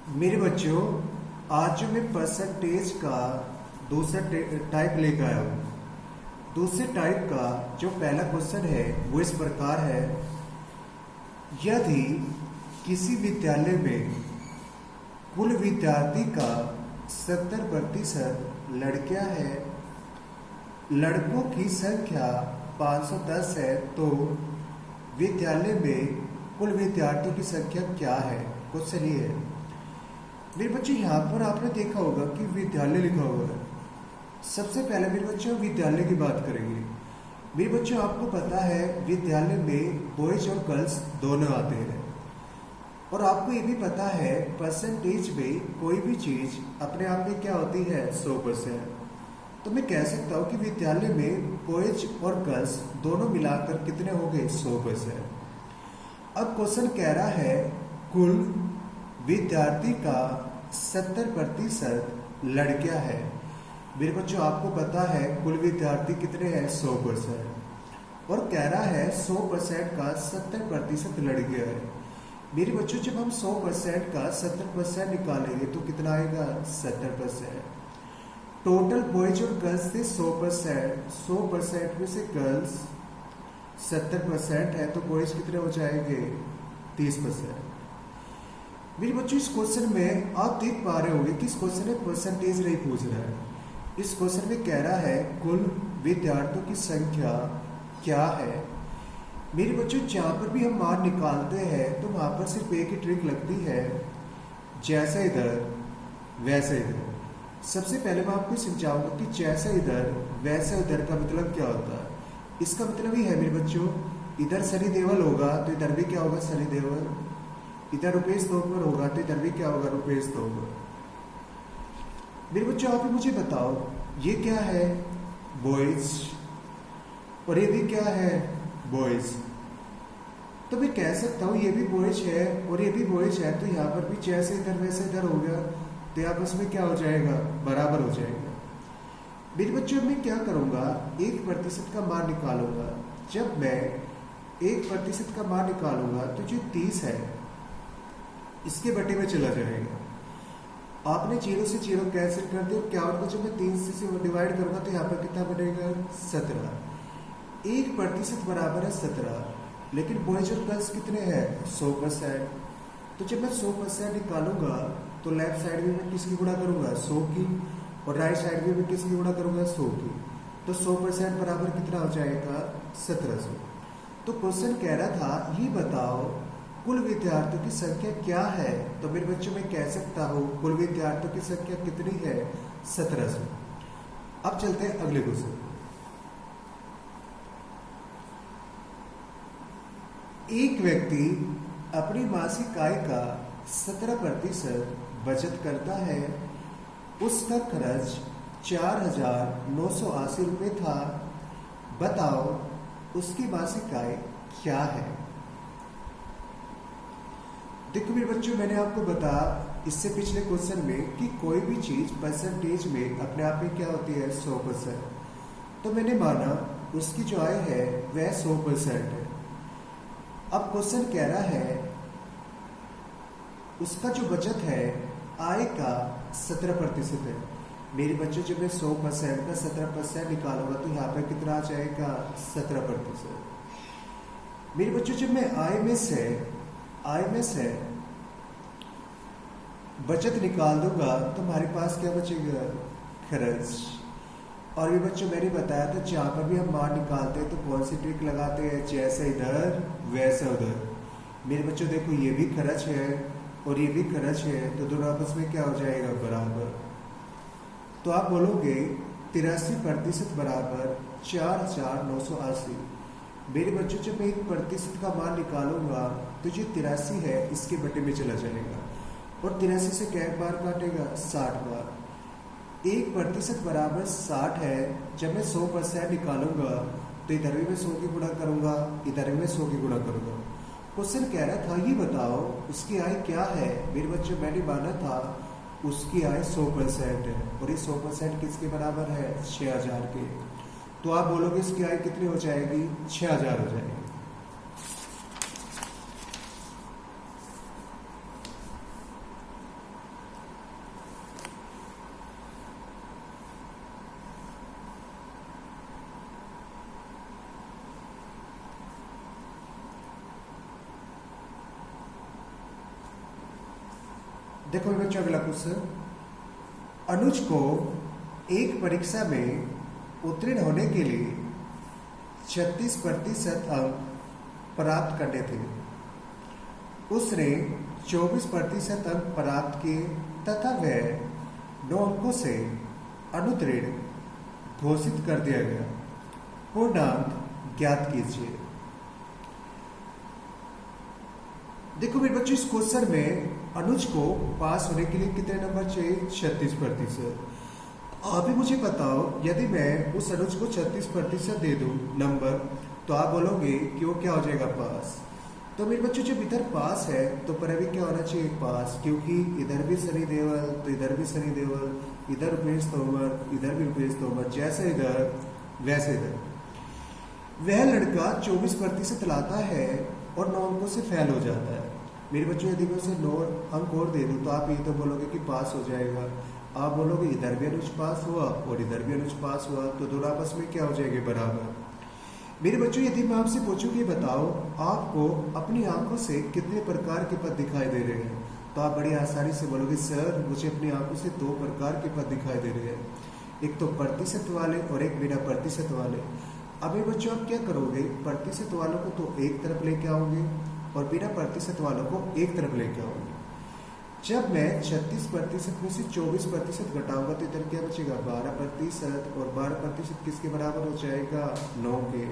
मेरे बच्चों, आज जो मैं परसेंटेज का दूसरा टाइप लेकर आया हूँ। दूसरे टाइप का जो पहला क्वेश्चन है वो इस प्रकार है। यदि किसी विद्यालय में कुल विद्यार्थी का 70% लड़कियां हैं, लड़कों की संख्या 510 है, तो विद्यालय में कुल विद्यार्थियों की संख्या क्या है? क्वेश्चन ये है। मेरे बच्चों, यहाँ पर आपने देखा होगा कि विद्यालय लिखा हुआ है। सबसे पहले मेरे बच्चों विद्यालय की बात करेंगे। मेरे बच्चों, आपको पता है विद्यालय में बॉयज और गर्ल्स दोनों आते हैं, और आपको ये भी पता है परसेंटेज में कोई भी चीज अपने आप में क्या होती है? 100%। तो मैं कह सकता हूँ कि विद्यालय में बॉयज और गर्ल्स दोनों मिलाकर कितने हो गए? 100%। अब क्वेश्चन कह रहा है कुल विद्यार्थी का 70% लड़कियां हैं। मेरे बच्चों, आपको पता है कुल विद्यार्थी कितने हैं? 100%। और कह रहा है 100% का 70% लड़कियां हैं। मेरे बच्चों, जब हम 100% का 70% निकालेंगे तो कितना आएगा? 70%। टोटल बॉयज और गर्ल्स थे 100%। 100% में से गर्ल्स 70% है, तो बॉयज कितने हो जाएंगे? 30%। मेरे बच्चों, इस क्वेश्चन में आप देख पा रहे होंगे कि इस क्वेश्चन में परसेंटेज नहीं पूछ रहा है। इस क्वेश्चन में कह रहा है कुल विद्यार्थियों की संख्या क्या है। मेरे बच्चों, जहाँ पर भी हम मान निकालते हैं तो वहाँ पर सिर्फ एक ही ट्रिक लगती है, जैसे इधर वैसे इधर। सबसे पहले मैं आपको समझाऊंगा कि जैसे इधर वैसे उधर का मतलब क्या होता है। इसका मतलब ही है मेरे बच्चों, इधर सनी देओल होगा तो इधर भी क्या होगा? सनी देओल। इधर रुपेश तोमर होगा तो इधर भी क्या होगा? रुपेश तोमर। मेरे बच्चों, आप मुझे बताओ, ये क्या है? बॉयज। और ये भी क्या है? बॉयज। तो मैं कह सकता हूँ ये भी बॉयज है और ये भी बॉयज है, तो यहाँ पर भी जैसे इधर वैसे इधर हो गया, तो आपस में क्या हो जाएगा? बराबर हो जाएगा। मेरे बच्चों, मैं क्या करूँगा? 1% का मान निकालूंगा। जब मैं 1% का मान निकालूंगा तो जो 30 है इसके बटे में चला जाएगा। आपने 0 से 0 कैंसिल कर दिया। क्या होगा? जब मैं 3 से डिवाइड करूंगा तो यहाँ पर कितना बनेगा? 17। 1% बराबर है 17। लेकिन बॉयज और गर्ल्स कितने हैं? 100%। तो जब मैं 100% निकालूंगा तो लेफ्ट साइड में मैं किसकी गुणा करूंगा? 100 की। और राइट साइड में मैं किसकी गुणा करूंगा? 100 की। तो 100% बराबर कितना हो जाएगा? 1700। तो क्वेश्चन कह रहा था ये बताओ कुल विद्यार्थियों की संख्या क्या है। तो मेरे बच्चों, मैं कह सकता हूँ कुल विद्यार्थियों की संख्या कितनी है? 1700। अब चलते हैं अगले क्वेश्चन। एक व्यक्ति अपनी मासिक आय का 17% बचत करता है। उसका खर्च 4,980 रुपये था। बताओ उसकी मासिक आय क्या है? देखो मेरे बच्चों, मैंने आपको बताया इससे पिछले क्वेश्चन में कि कोई भी चीज परसेंटेज में अपने आप में क्या होती है? 100%। तो मैंने माना उसकी जो आय है वह 100% है। अब क्वेश्चन कह रहा है उसका जो बचत है आय का 17% है। मेरे बच्चों, जब मैं 100% का 17% निकालूंगा तो यहाँ पर कितना आ जाएगा? 17%। मेरे बच्चों, जब मैं आय में से बचत निकाल दूंगा तो हमारे पास क्या बचेगा? खर्च। और ये बच्चों, मैंने बताया था जहाँ पर भी हम मान निकालते हैं तो कौन सी ट्रिक लगाते हैं? जैसे इधर वैसे उधर। मेरे बच्चों देखो, ये भी खर्च है और ये भी खर्च है, तो दोनों आपस में क्या हो जाएगा? बराबर। तो आप बोलोगे 83% बराबर 4,980। मेरे बच्चों, जब मैं 1% का मान निकालूंगा तो जो 83 है इसके बटे में चला जाएगा, और 83 से क्या बार काटेगा? 60 बार। 1% बराबर 60 है। जब मैं 100% निकालूंगा तो इधर भी मैं 100 की गुणा करूंगा, इधर भी मैं 100 की गुणा करूंगा। क्वेश्चन कह रहा था ये बताओ उसकी आय क्या है। मेरे बच्चों, मैंने माना था उसकी आय 100% है, और ये 100% किसके बराबर है? 6,000 के। तो आप बोलोगे इसकी आय कितनी हो जाएगी? 6,000 हो जाएगी। देखो मेरे बच्चों अगला क्वेश्चन, अनुज को एक परीक्षा में उत्तीर्ण होने के लिए 36% अंक प्राप्त करने थे। उसने 24% अंक प्राप्त किए तथा वह 9 अंकों से अनुत्तीर्ण घोषित कर दिया गया। पूर्णांक ज्ञात कीजिए। देखो मेरे बच्चों, इस क्वेश्चन में अनुज को पास होने के लिए कितने नंबर चाहिए? 36%। अभी मुझे बताओ, यदि मैं उस अनुज को 36% दे दूं नंबर, तो आप बोलोगे कि वो क्या हो जाएगा? पास। तो मेरे बच्चों जब इधर पास है तो पर अभी क्या होना चाहिए? पास, क्योंकि इधर भी सनी देओल तो इधर भी सनी देओल, इधर रुपेश तोमर इधर भी रुपेश तोमर, जैसे इधर वैसे इधर। वह लड़का 24% लाता है और 9 अंकों से फेल हो जाता है। मेरे बच्चों यदि मैं उसे 9 अंक और दे दूं तो आप ये तो बोलोगे कि पास हो जाएगा। आप बोलोगे इधर भी अनुज पास हुआ और इधर भी अनुज पास हुआ, तो दोनों आपस में क्या हो जाएंगे? बराबर। मेरे बच्चों यदि मैं आपसे पूछूं कि बताओ आपको अपनी आंखों से कितने प्रकार के पद दिखाई दे रहे हैं, तो आप बड़ी आसानी से बोलोगे सर मुझे अपनी आंखों से 2 प्रकार के पद दिखाई दे रहे हैं, एक तो प्रतिशत वाले और एक बिना प्रतिशत वाले। अब ये बच्चों आप क्या करोगे? प्रतिशत वालों को तो एक तरफ लेके आओगे और बिना प्रतिशत वालों को एक तरफ लेके आओगे। जब मैं 36% में से 24% घटाऊंगा तो इधर क्या बचेगा? 12%, और 12% किसके बराबर हो जाएगा? 9 के।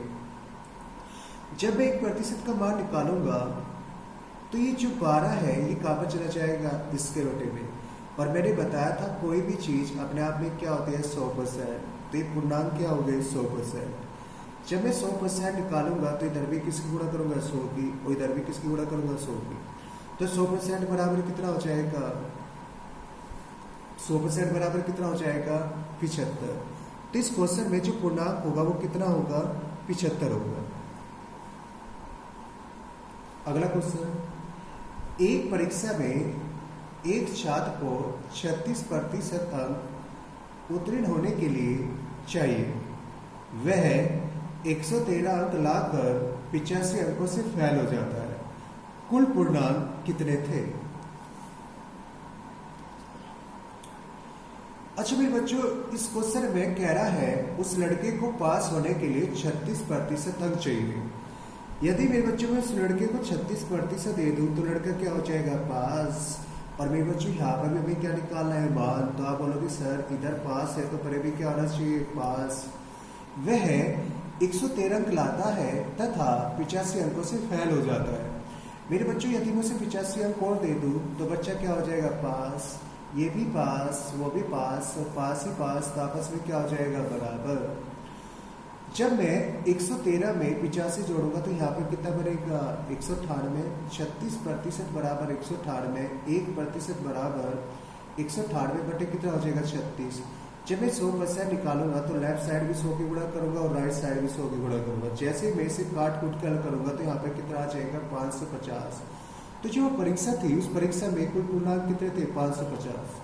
जब मैं 1% का मान निकालूंगा तो ये जो 12 है ये कहाँ पर चला जाएगा? इसके रोटे में। और मैंने बताया था कोई भी चीज अपने आप में क्या होती है? 100%। तो ये पूर्णांक क्या हो गए? 100%। जब मैं 100% निकालूंगा तो इधर भी किसकी गुणा करूंगा? 100 की, और इधर भी किसकी गुणा करूंगा? 100 की। तो 100% बराबर कितना हो जाएगा? 100% बराबर कितना हो जाएगा? 75। तो इस क्वेश्चन में जो पूर्णांक होगा वो कितना होगा? 75 होगा। अगला क्वेश्चन, एक परीक्षा में एक छात्र को 36% अंक उत्तीर्ण होने के लिए चाहिए। वह 113 अंक लाकर 85 अंकों से फेल हो जाता है। कुल पूर्णांक कितने थे? अच्छा मेरे बच्चों, इस क्वेश्चन में कह रहा है उस लड़के को पास होने के लिए 36% अंक चाहिए। यदि मेरे बच्चों में उस लड़के को 36% दे दूं तो लड़का क्या हो जाएगा? पास। और मेरे बच्चों यहाँ पर भी हमें क्या निकालना है? मान। तो आप बोलोगे सर इधर पास है तो पर भी क्या होना चाहिए? पास। वह 113 अंक लाता है तथा 85 अंकों से फेल हो जाता है। मेरे बच्चों यदि मैं उसे 85 अंक और दे दूं तो बच्चा क्या हो जाएगा? पास। ये भी पास, वो भी पास, और पास ही पास, तो आपस में क्या हो जाएगा? बराबर। जब मैं 113 में 85 जोड़ूंगा तो यहाँ पर कितना बनेगा? 198। 36% बराबर 198, 1% बराबर 198 बटे कितना हो जाएगा? 36। जब मैं 100% निकालूंगा तो लेफ्ट साइड भी 100 की गुणा करूंगा और राइट साइड भी 100 की गुणा करूंगा। जैसे मैं इसे काट कूट कर करूंगा तो यहाँ पे कितना आ जाएगा? 550। तो जो परीक्षा थी उस परीक्षा में कुल पूर्णांक कितने थे? 550।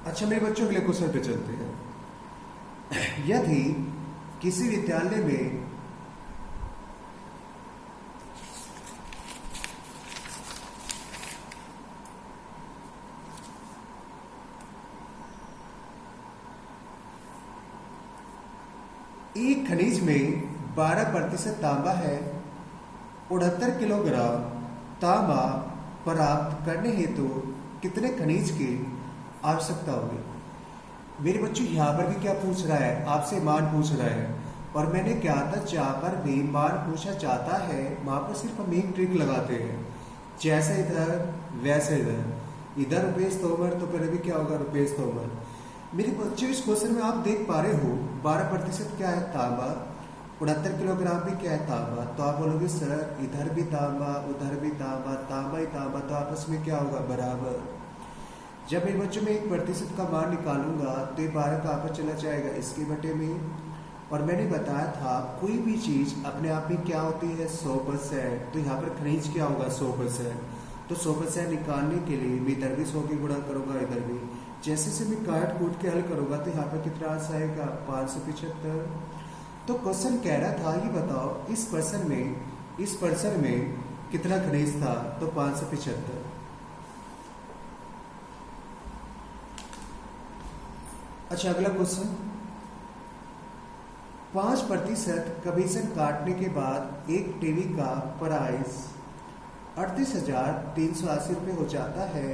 अच्छा मेरे बच्चों अगले क्वेश्चन पे चलते हैं। यदि किसी विद्यालय में एक खनिज में 12% तांबा है, 68 किलोग्राम तांबा प्राप्त करने हेतु कितने खनिज की आवश्यकता होगी? मेरे बच्चों यहाँ पर भी क्या पूछ रहा है? आपसे मान पूछ रहा है। और मैंने क्या था, जहाँ पर भी मान पूछा जाता है वहां पर सिर्फ हम एक ट्रिक लगाते हैं, जैसे इधर वैसे इधर। इधर रुपेश तोमर तो पहले भी क्या होगा? रुपेश तोमर। मेरे बच्चों इस क्वेश्चन में आप देख पा रहे हो 12% क्या है? तांबा। 69 किलोग्राम भी क्या है? तांबा। तो आप बोलोगे सर इधर भी तांबा उधर भी तांबा, तांबा ही तांबा, तो आपस में क्या होगा? बराबर। जब मेरे बच्चों में 1% का मान निकालूंगा तो ये 12 कहाँ पर चला जाएगा? इसके बटे में। और मैंने बताया था कोई भी चीज अपने आप में क्या होती है? 100%। तो यहाँ पर खनिज क्या होगा? 100%। तो 100% निकालने के लिए मैं इधर भी 100 की गुणा करूंगा, इधर भी। जैसे से मैं काट कूट के हल करूंगा तो यहाँ पर कितना आंसर आएगा 575। तो क्वेश्चन कह रहा था ये बताओ इस पर्सन में कितना खनिज था, तो 575। अच्छा अगला क्वेश्चन, 5% कमीशन काटने के बाद एक टीवी का प्राइस 38,380 रुपये हो जाता है,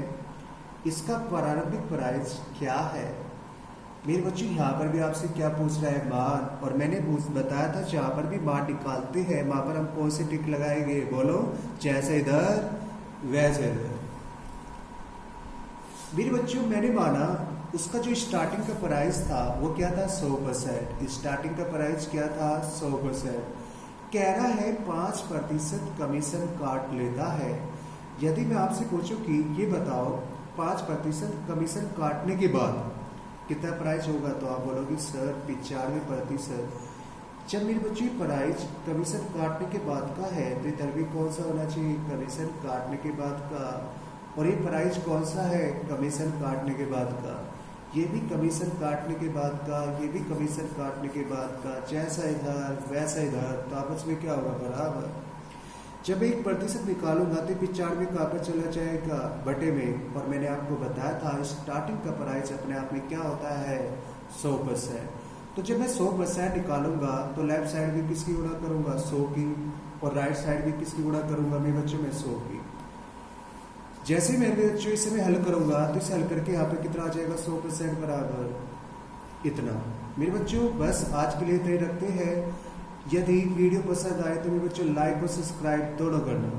इसका प्रारंभिक प्राइस क्या है। मेरे बच्चों यहाँ पर भी आपसे क्या पूछ रहा है, मान। और मैंने बताया था जहाँ पर भी मान निकालते हैं वहां पर हम कौन से टिक लगाएंगे, बोलो, जैसे इधर वैसे इधर। मेरे बच्चों मैंने माना उसका जो स्टार्टिंग का प्राइस था वो क्या था 100%। स्टार्टिंग का प्राइस क्या था 100%। कह रहा है 5% कमीशन काट लेता है। यदि मैं आपसे पूछूं कि ये बताओ 5% कमीशन काटने के बाद कितना प्राइस होगा, तो आप बोलोगे सर 95%। जब मेरे बच्चे प्राइस कमीशन काटने के बाद का है तो इधर भी कौन सा होना चाहिए, कमीशन काटने के बाद का। और ये प्राइस कौन सा है, कमीशन काटने के बाद का। ये भी कमीशन काटने के बाद का, ये भी कमीशन काटने के बाद का, जैसा इधर वैसा इधर, तो आपस में क्या होगा, बराबर। जब 1% निकालूंगा तो 95 कहाँ पर चला जाएगा, बटे में। और मैंने आपको बताया था स्टार्टिंग का प्राइस अपने आप में क्या होता है 100%। तो जब मैं 100% निकालूंगा तो लेफ्ट साइड भी किसकी गुणा करूंगा 100 की, और राइट साइड भी किसकी गुणा करूंगा मेरे बच्चों में 100 की। जैसे मेरे बच्चों इसे मैं हल करूंगा तो इसे हल करके यहाँ पे कितना आ जाएगा 100% बराबर इतना। मेरे बच्चों बस आज के लिए इतना ही रखते हैं। यदि वीडियो पसंद आए तो मेरे बच्चों लाइक और सब्सक्राइब दोनों करना।